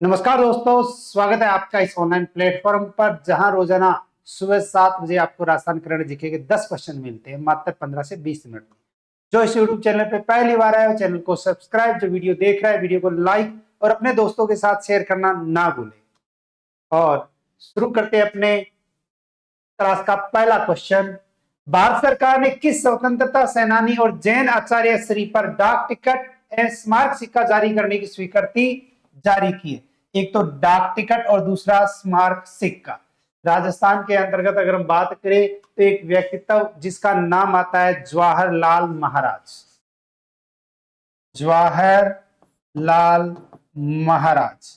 नमस्कार दोस्तों, स्वागत है आपका इस ऑनलाइन प्लेटफॉर्म पर जहां रोजाना सुबह 7 बजे आपको राजस्थान करंट जीके के 10 क्वेश्चन मिलते हैं मात्र 15 से 20 मिनट में। जो इस यूट्यूब चैनल पे पहली बार आया हो चैनल को सब्सक्राइब, जो वीडियो देख रहा है वीडियो को लाइक और अपने दोस्तों के साथ शेयर करना ना भूलें। और शुरू करते हैं अपने क्लास का पहला क्वेश्चन। भारत सरकार ने किस स्वतंत्रता सेनानी और जैन आचार्य श्री पर डाक टिकट एवं स्मारक सिक्का जारी करने की स्वीकृति जारी की है? एक तो डाक टिकट और दूसरा स्मारक सिक्का। राजस्थान के अंतर्गत अगर हम बात करें तो एक व्यक्तित्व जिसका नाम आता है जवाहरलाल महाराज। जवाहरलाल महाराज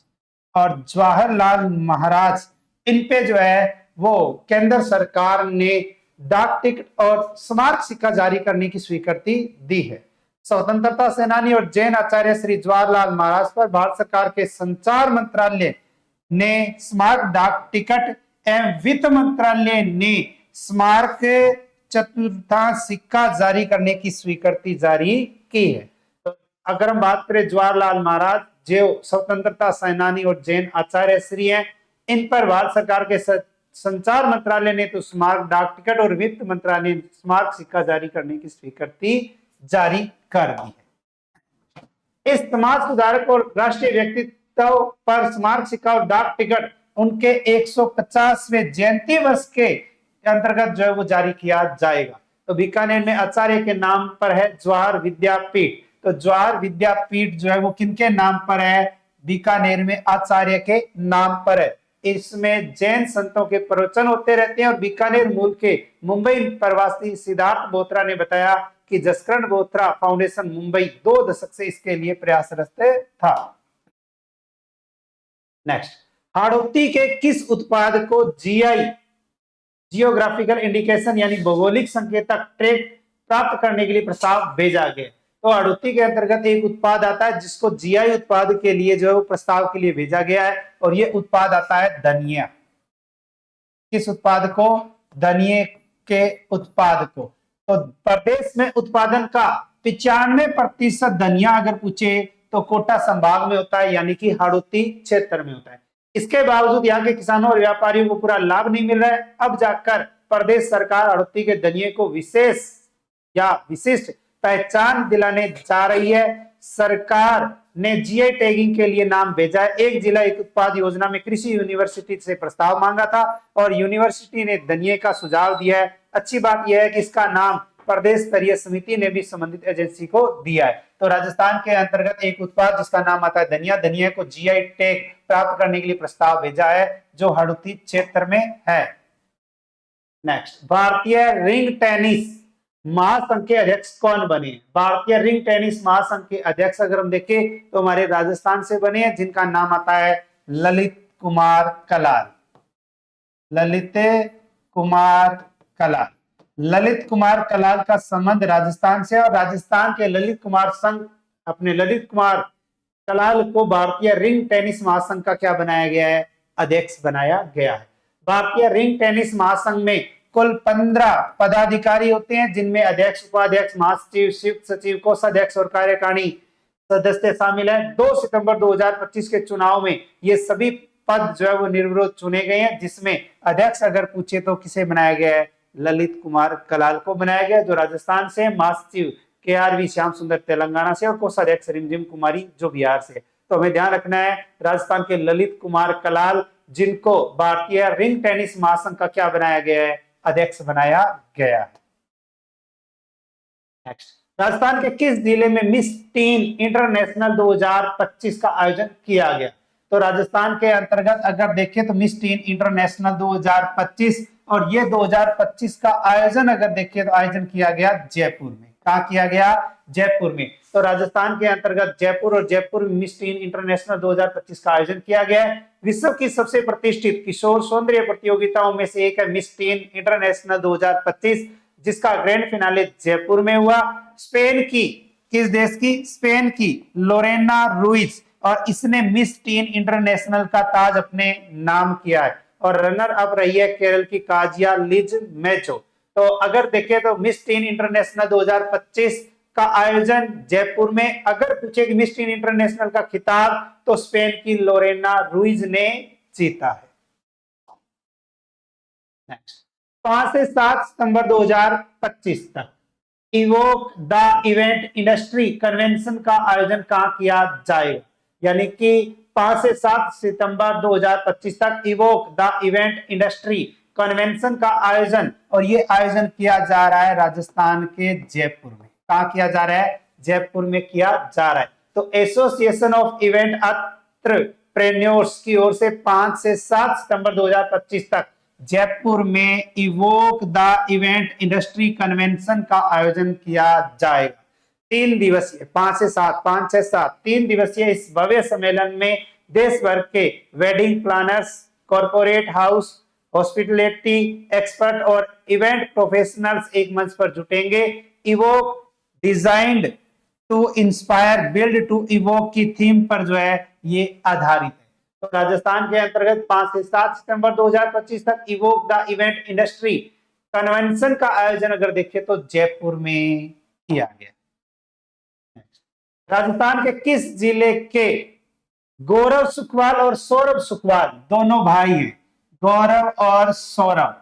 और जवाहरलाल महाराज इन पे जो है वो केंद्र सरकार ने डाक टिकट और स्मारक सिक्का जारी करने की स्वीकृति दी है। स्वतंत्रता सेनानी और जैन आचार्य श्री जवाहरलाल महाराज पर भारत सरकार के संचार मंत्रालय ने स्मारक डाक टिकट एवं वित्त मंत्रालय ने स्मारक चतुर्थांश सिक्का जारी करने की स्वीकृति जारी की है। तो अगर हम बात करें जवाहरलाल महाराज जो स्वतंत्रता सेनानी और जैन आचार्य श्री हैं, इन पर भारत सरकार के संचार मंत्रालय ने तो स्मारक डाक टिकट और वित्त मंत्रालय ने स्मारक सिक्का जारी करने की स्वीकृति जारी कर दी है। इस समाज सुधारक और राष्ट्रीय व्यक्तित्व पर स्मारक सिक्का और डाक टिकट उनके 150वें जयंती वर्ष के अंतर्गत जो है वो जारी किया जाएगा। तो बीकानेर में आचार्य के नाम पर है जवाहर विद्यापीठ। तो जवाहर विद्यापीठ जो है वो किनके नाम पर है? बीकानेर में आचार्य के नाम पर है। इसमें जैन संतों के प्रवचन होते रहते हैं और बीकानेर मूल के मुंबई प्रवासी सिद्धार्थ बोत्रा ने बताया कि जसकरण बोत्रा फाउंडेशन मुंबई 2 दशक से इसके लिए प्रयासरत था। नेक्स्ट, हाड़ौती के किस उत्पाद को जीआई जियोग्राफिकल इंडिकेशन यानी भौगोलिक संकेतक ट्रैग प्राप्त करने के लिए प्रस्ताव भेजा गया? तो हाड़ौती के अंतर्गत एक उत्पाद आता है जिसको जीआई उत्पाद के लिए जो है प्रस्ताव के लिए भेजा गया है और ये उत्पाद आता है धनिया। किस उत्पाद को? धनिये के उत्पाद को। तो प्रदेश में उत्पादन का 95% धनिया अगर पूछे तो कोटा संभाग में होता है यानी कि हाड़ौती क्षेत्र में होता है। इसके बावजूद यहाँ के किसानों और व्यापारियों को पूरा लाभ नहीं मिल रहा है। अब जाकर प्रदेश सरकार हाड़ौती के धनिये को विशेष या विशिष्ट पहचान दिलाने जा रही है। सरकार ने जीआई टैगिंग के लिए नाम भेजा है। एक जिला एक उत्पाद योजना में कृषि यूनिवर्सिटी से प्रस्ताव मांगा था और यूनिवर्सिटी ने धनिये का सुझाव दिया है। अच्छी बात यह है कि इसका नाम प्रदेश स्तरीय समिति ने भी संबंधित एजेंसी को दिया है। तो राजस्थान के अंतर्गत एक उत्पाद जिसका नाम आता है धनिया, धनिया को जीआई टैग प्राप्त करने के लिए प्रस्ताव भेजा है जो हाड़ौती क्षेत्र में है। नेक्स्ट, भारतीय रिंग टेनिस महासंघ के अध्यक्ष कौन बने? भारतीय रिंग टेनिस महासंघ के अध्यक्ष अगर हम देखें तो हमारे राजस्थान से बने हैं जिनका नाम आता है ललित कुमार कलाल। ललित कुमार कलाल। ललित कुमार कलाल का संबंध राजस्थान से और राजस्थान के ललित कुमार संघ अपने ललित कुमार कलाल को भारतीय रिंग टेनिस महासंघ का क्या बनाया गया है? अध्यक्ष बनाया गया है। भारतीय रिंग टेनिस महासंघ में कुल 15 पदाधिकारी होते हैं जिनमें अध्यक्ष, उपाध्यक्ष, महासचिव, संयुक्त सचिव, कोषाध्यक्ष और कार्यकारिणी सदस्य शामिल है। 2 सितंबर 2025 के चुनाव में ये सभी पद जो है वो निर्विरोध चुने गए हैं, जिसमें अध्यक्ष अगर पूछे तो किसे बनाया गया है? ललित कुमार कलाल को बनाया गया जो राजस्थान से, महासचिव KRV श्याम सुंदर तेलंगाना से और कोषाध्यक्ष रिमझिम कुमारी जो बिहार से। तो हमें ध्यान रखना है राजस्थान के ललित कुमार कलाल जिनको भारतीय रिंग टेनिस महासंघ का क्या बनाया गया है? अध्यक्ष बनाया गया है। नेक्स्ट, राजस्थान के किस जिले में मिस टीन इंटरनेशनल 2025 का आयोजन किया गया? तो राजस्थान के अंतर्गत अगर देखें तो मिस टीन इंटरनेशनल 2025 और ये 2025 का आयोजन अगर देखें तो आयोजन किया गया जयपुर में। कहाँ किया गया? जयपुर में। तो राजस्थान के अंतर्गत जयपुर और जयपुर में मिस टीन इंटरनेशनल 2025 का आयोजन किया गया है। विश्व की सबसे प्रतिष्ठित किशोर सौंदर्य प्रतियोगिताओं में से एक है मिस टीन इंटरनेशनल 2025 जिसका ग्रैंड फिनाले जयपुर में हुआ। स्पेन की, किस देश की? स्पेन की लोरेना रुइज और इसने मिस टीन इंटरनेशनल का ताज अपने नाम किया है और रनर अप रही है केरल की काजिया लिज मेचो। तो अगर देखें तो मिस टीन इंटरनेशनल 2025 का आयोजन जयपुर में। अगर पूछे कि मिस टीन इंटरनेशनल का खिताब तो स्पेन की लोरेना रुइज ने जीता है। नेक्स्ट, 5 से 7 सितंबर 2025 तक evoke the event industry convention का आयोजन कहां किया जाएगा? यानी कि 5 से 7 सितंबर 2025 तक evoke the event industry convention का आयोजन, और ये आयोजन किया जा रहा है राजस्थान के जयपुर में। कहां किया जा रहा है? जयपुर में किया जा रहा है। तो एसोसिएशन ऑफ इवेंट एंटरप्रेन्योर्स की ओर से 5 से 7 सितंबर 2025 तक जयपुर में evoke the event industry convention का आयोजन किया जाएगा। 3 दिवसीय, 5 से 7, 5 से 7 3 दिवसीय इस भव्य सम्मेलन में देश भर के wedding planners, corporate house, hospitality expert और इवेंट प्रोफेशनल्स एक मंच पर जुटेंगे। Evoke designed to inspire build to evoke की थीम पर जो है ये आधारित है। तो राजस्थान के अंतर्गत 5 से 7 सितंबर 2025 तक evoke the event industry convention का आयोजन अगर देखें तो जयपुर में किया गया। राजस्थान के किस जिले के गौरव सुखवाल और सौरभ सुखवाल दोनों भाई हैं? गौरव और सौरभ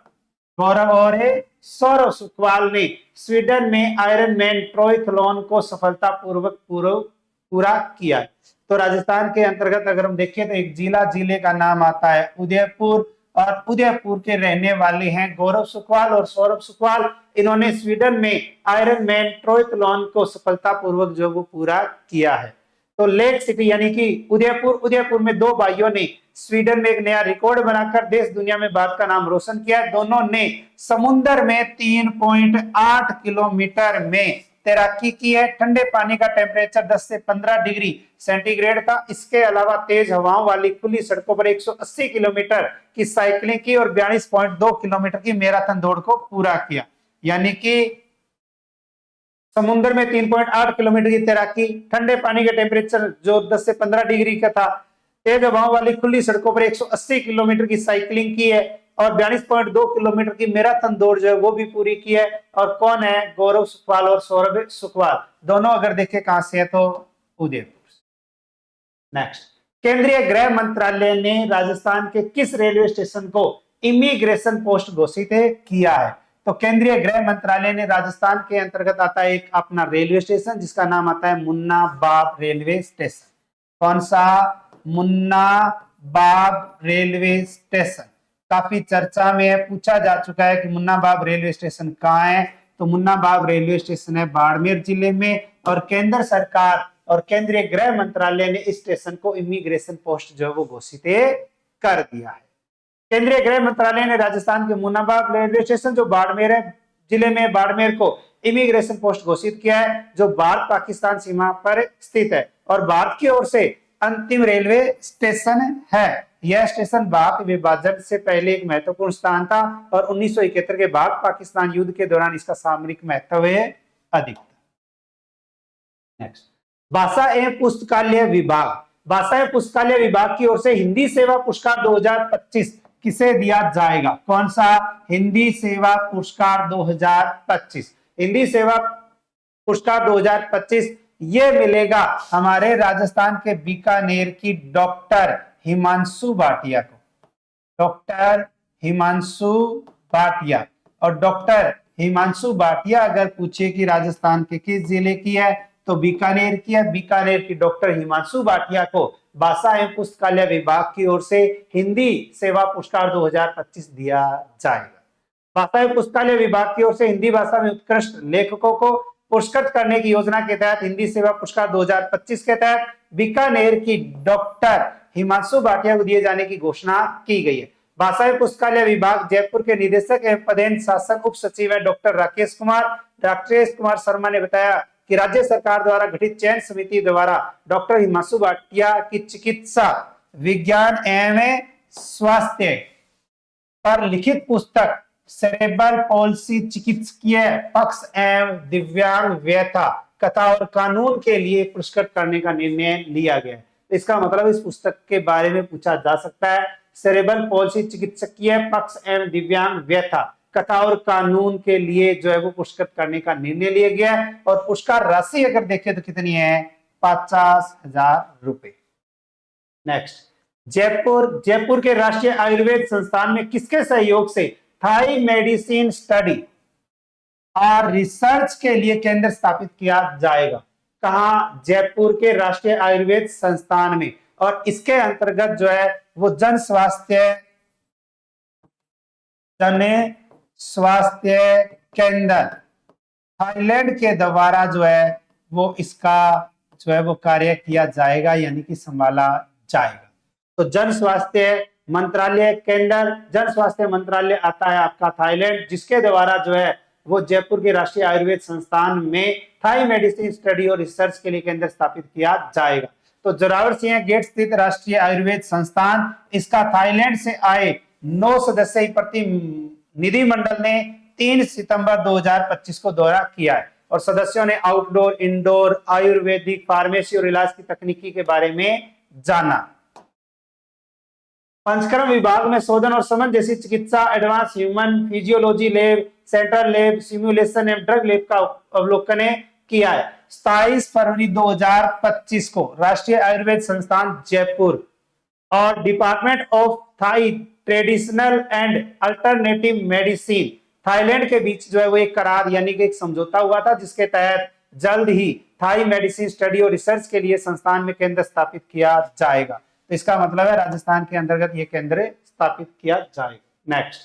सुखवाल ने स्वीडन में आयरन मैन ट्रायथलॉन को सफलतापूर्वक पूरा किया। तो राजस्थान के अंतर्गत अगर हम देखें तो एक जिले का नाम आता है उदयपुर, और उदयपुर के रहने वाले हैं गौरव सुखवाल और सौरभ सुखवाल। इन्होंने स्वीडन में आयरन मैन ट्रायथलॉन को सफलतापूर्वक जो वो पूरा किया है। तो लेक सिटी यानी कि उदयपुर में दो भाइयों ने स्वीडन में एक नया रिकॉर्ड बनाकर देश दुनिया में भारत का नाम रोशन किया। दोनों ने समुद्र में 3.8 किलोमीटर में तैराकी की है। ठंडे पानी का टेम्परेचर 10 से 15 डिग्री सेंटीग्रेड था। इसके अलावा तेज हवाओं वाली खुली सड़कों पर 180 किलोमीटर की साइकिलिंग की और 42.2 किलोमीटर की मैराथन दौड़ को पूरा किया। यानी कि समुद्र में 3.8 किलोमीटर की तैराकी, ठंडे पानी का टेम्परेचर जो 10 से 15 डिग्री का था, तेज हवाओं वाली खुली सड़कों पर 180 किलोमीटर की साइकिलिंग की है और 42.2 किलोमीटर की मैराथन दौड़ जो है वो भी पूरी की है। और कौन है? गौरव सुखवाल और सौरभ सुखवाल, दोनों अगर देखें कहां से है तो उदयपुर। नेक्स्ट, केंद्रीय गृह मंत्रालय ने राजस्थान के किस रेलवे स्टेशन को इमिग्रेशन पोस्ट घोषित किया है? तो केंद्रीय गृह मंत्रालय ने राजस्थान के अंतर्गत आता है एक अपना रेलवे स्टेशन जिसका नाम आता है मुन्ना बाब रेलवे स्टेशन। कौन सा? मुन्ना बाब रेलवे स्टेशन काफी चर्चा में है, पूछा जा चुका है कि मुन्ना बाब रेलवे स्टेशन कहाँ है? तो मुन्ना बाब रेलवे स्टेशन है बाड़मेर जिले में, और केंद्र सरकार और केंद्रीय गृह मंत्रालय ने इस स्टेशन को इमिग्रेशन पोस्ट जो है वो घोषित कर दिया है। केंद्रीय गृह मंत्रालय ने राजस्थान के मुन्ना बाब रेलवे स्टेशन जो बाड़मेर है जिले में, बाड़मेर को इमिग्रेशन पोस्ट घोषित किया है जो भारत पाकिस्तान सीमा पर स्थित है और भारत की ओर से अंतिम रेलवे स्टेशन है। यह स्टेशन भारत विभाजन से पहले एक महत्वपूर्ण स्थान था और 1971 के भारत पाकिस्तान युद्ध के दौरान इसका सामरिक महत्व अधिक था। नेक्स्ट, भाषा एवं पुस्तकालय विभाग, भाषा एवं पुस्तकालय विभाग की ओर से हिंदी सेवा पुरस्कार 2025 किसे दिया जाएगा? कौन सा? हिंदी सेवा पुरस्कार 2025। हिंदी सेवा पुरस्कार 2025 ये मिलेगा हमारे राजस्थान के बीकानेर की डॉक्टर हिमांशु भाटिया को। डॉक्टर हिमांशु भाटिया, और डॉक्टर हिमांशु भाटिया अगर पूछे कि राजस्थान के किस जिले की है तो बीकानेर की है। बीकानेर की डॉक्टर हिमांशु भाटिया को भाषा एवं पुस्तकालय विभाग की ओर से हिंदी सेवा पुरस्कार 2025 दिया जाएगा। भाषा एवं पुस्तकालय विभाग की ओर से हिंदी भाषा में उत्कृष्ट लेखकों को पुरस्कृत करने की योजना के तहत हिंदी सेवा पुरस्कार 2025 के तहत बीकानेर की डॉक्टर हिमांशु भाटिया को दिए जाने की घोषणा की गई है। भाषा एवं पुस्तकालय विभाग जयपुर के निदेशक एवं पदेन शासन उप सचिव है डॉक्टर राकेश कुमार शर्मा ने बताया कि राज्य सरकार द्वारा गठित चयन समिति द्वारा डॉक्टर हिमांशु भाटिया की चिकित्सा विज्ञान एवं स्वास्थ्य पर लिखित पुस्तक सेरेब्रल पॉल्सी चिकित्सकीय पक्ष एवं दिव्यांग व्यथा कथा और कानून के लिए पुरस्कृत करने का निर्णय लिया गया। इसका मतलब इस पुस्तक के बारे में पूछा जा सकता है। सेरेब्रल पॉल्सी चिकित्सकीय पक्ष एवं दिव्यांग व्यथा कथा और कानून के लिए जो है वो पुरस्कृत करने का निर्णय लिया गया है। और पुरस्कार राशि अगर देखें तो कितनी है, 50,000 रुपए। नेक्स्ट, जयपुर के राष्ट्रीय आयुर्वेद संस्थान में किसके सहयोग से थाई मेडिसिन स्टडी और रिसर्च के लिए केंद्र स्थापित किया जाएगा? कहा? जयपुर के राष्ट्रीय आयुर्वेद संस्थान में। और इसके अंतर्गत जो है वो जन स्वास्थ्य केंद्र थाईलैंड के द्वारा जो है वो इसका जो है वो कार्य किया जाएगा, यानी कि संभाला जाएगा। तो जन स्वास्थ्य मंत्रालय केंद्र, जन स्वास्थ्य मंत्रालय आता है आपका थाईलैंड, जिसके द्वारा जो है वो जयपुर के राष्ट्रीय आयुर्वेद संस्थान में थाई मेडिसिन स्टडी और रिसर्च के लिए केंद्र स्थापित किया जाएगा। तो जोरावर सिंह गेट स्थित राष्ट्रीय आयुर्वेद संस्थान, इसका थाईलैंड से आए 9 सदस्यीय प्रतिनिधि मंडल ने 3 सितंबर 2025 को दौरा किया है और सदस्यों ने आउटडोर, इंडोर, आयुर्वेदिक, फार्मेसी और इलाज की तकनीकी के बारे में जाना। पंचकर्म विभाग में शोधन और समन जैसी चिकित्सा, advance human physiology lab, central lab, simulation एवं ड्रग लैब का अवलोकन किया है। 27 फरवरी 2025 को राष्ट्रीय आयुर्वेद संस्थान जयपुर और department of thigh traditional and alternative medicine Thailand के बीच जो है वो एक करार यानी कि एक समझौता हुआ था, जिसके तहत जल्द ही थाई मेडिसिन स्टडी और रिसर्च के लिए संस्थान में केंद्र स्थापित किया जाएगा। तो इसका मतलब है राजस्थान के अंतर्गत ये केंद्र स्थापित किया जाएगा। नेक्स्ट,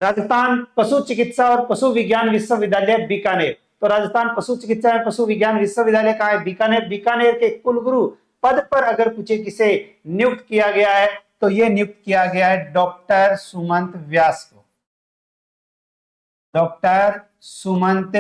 राजस्थान पशु चिकित्सा और पशु विज्ञान विश्वविद्यालय बीकानेर। तो राजस्थान पशु चिकित्सा एवं पशु विज्ञान विश्वविद्यालय कहाँ है? बीकानेर। बीकानेर के कुलगुरु पद पर अगर पूछे किसे नियुक्त किया गया है तो ये नियुक्त किया गया है डॉक्टर सुमंत व्यास को। डॉक्टर सुमंत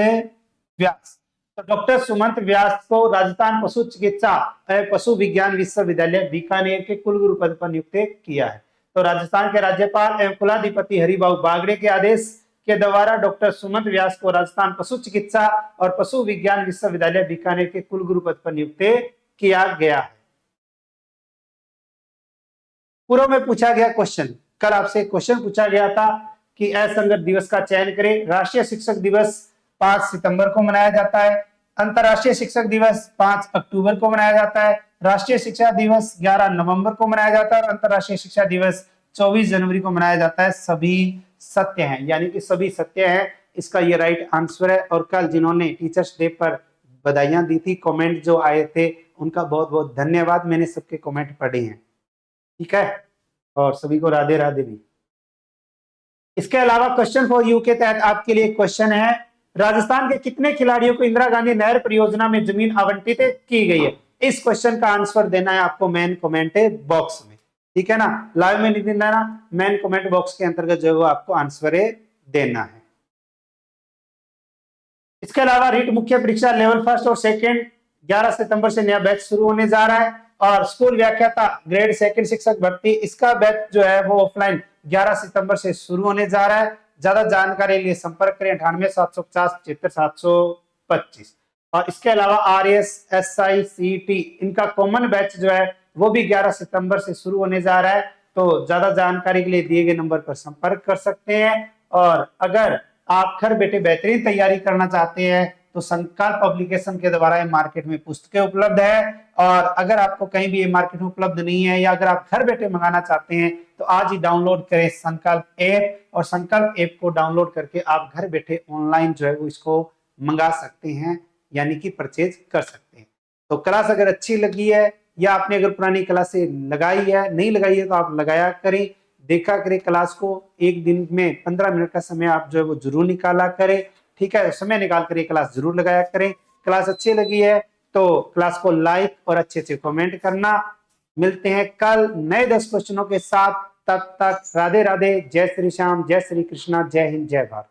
व्यास, तो डॉक्टर सुमंत व्यास को राजस्थान पशु चिकित्सा एवं पशु विज्ञान विश्वविद्यालय बीकानेर के कुलगुरु पद पर नियुक्त किया है। तो राजस्थान के राज्यपाल एवं कुलाधिपति हरिभाऊ बागड़े के आदेश के द्वारा डॉक्टर सुमंत व्यास को राजस्थान पशु चिकित्सा और पशु विज्ञान विश्वविद्यालय बीकानेर के कुलगुरु पद पर नियुक्त किया गया है। पूर्व में पूछा गया क्वेश्चन, कल आपसे क्वेश्चन पूछा गया था कि असंगत दिवस का चयन करें। राष्ट्रीय शिक्षक दिवस 5 सितंबर को मनाया जाता है। अंतर्राष्ट्रीय शिक्षक दिवस 5 अक्टूबर को मनाया जाता है। राष्ट्रीय शिक्षा दिवस 11 नवंबर को मनाया जाता है और अंतर्राष्ट्रीय शिक्षा दिवस 24 जनवरी को मनाया जाता है। सभी सत्य हैं, यानी कि सभी सत्य हैं, इसका ये राइट आंसर है। और कल जिन्होंने टीचर्स डे पर बधाइयां दी थी, कमेंट जो आए थे, उनका बहुत बहुत धन्यवाद। मैंने सबके कमेंट पढ़े हैं, ठीक है, और सभी को राधे राधे भी। इसके अलावा क्वेश्चन फॉर यू के तहत आपके लिए क्वेश्चन है, राजस्थान के कितने खिलाड़ियों को इंदिरा गांधी नहर परियोजना में जमीन आवंटित की गई है? इस क्वेश्चन का आंसर देना है आपको मेन कमेंट बॉक्स में, ठीक है ना, लाइव में नहीं देना, मेन कमेंट बॉक्स के अंतर्गत जो है वो आपको आंसर देना है। इसके अलावा रीट मुख्य परीक्षा लेवल 1 और 2 11 सितंबर से नया बैच शुरू होने जा रहा है और स्कूल व्याख्याता ग्रेड 2 शिक्षक भर्ती, इसका बैच जो है वो ऑफलाइन 11 सितंबर से शुरू होने जा रहा है। ज्यादा जानकारी के लिए संपर्क करें 98,750,77,725। और इसके अलावा RS SI CET इनका कॉमन बैच जो है वो भी 11 सितंबर से शुरू होने जा रहा है। तो ज्यादा जानकारी के लिए दिए गए नंबर पर संपर्क कर सकते हैं। और अगर आप घर बैठे बेहतरीन तैयारी करना चाहते हैं तो संकल्प पब्लिकेशन के द्वारा ये मार्केट में पुस्तकें उपलब्ध है। और अगर आपको कहीं भी ये मार्केट में उपलब्ध नहीं है या अगर आप घर बैठे मंगाना चाहते हैं तो आज ही डाउनलोड करें संकल्प ऐप, और संकल्प ऐप को डाउनलोड करके आप घर बैठे ऑनलाइन जो है वो इसको मंगा सकते हैं, यानी कि परचेज कर सकते हैं। तो क्लास अगर अच्छी लगी है या आपने अगर पुरानी क्लास से लगाई है, नहीं लगाई है, तो आप लगाया करें, देखा करें क्लास को। एक दिन में 15 मिनट का समय आप जो है वो जरूर निकाला करें, ठीक है, समय निकाल कर ये क्लास जरूर लगाया करें। क्लास अच्छी लगी है तो क्लास को लाइक और अच्छे से कमेंट करना। मिलते हैं कल नए 10 क्वेश्चनों के साथ, तब तक राधे राधे, जय श्री श्याम, जय श्री कृष्णा, जय हिंद, जय भारत।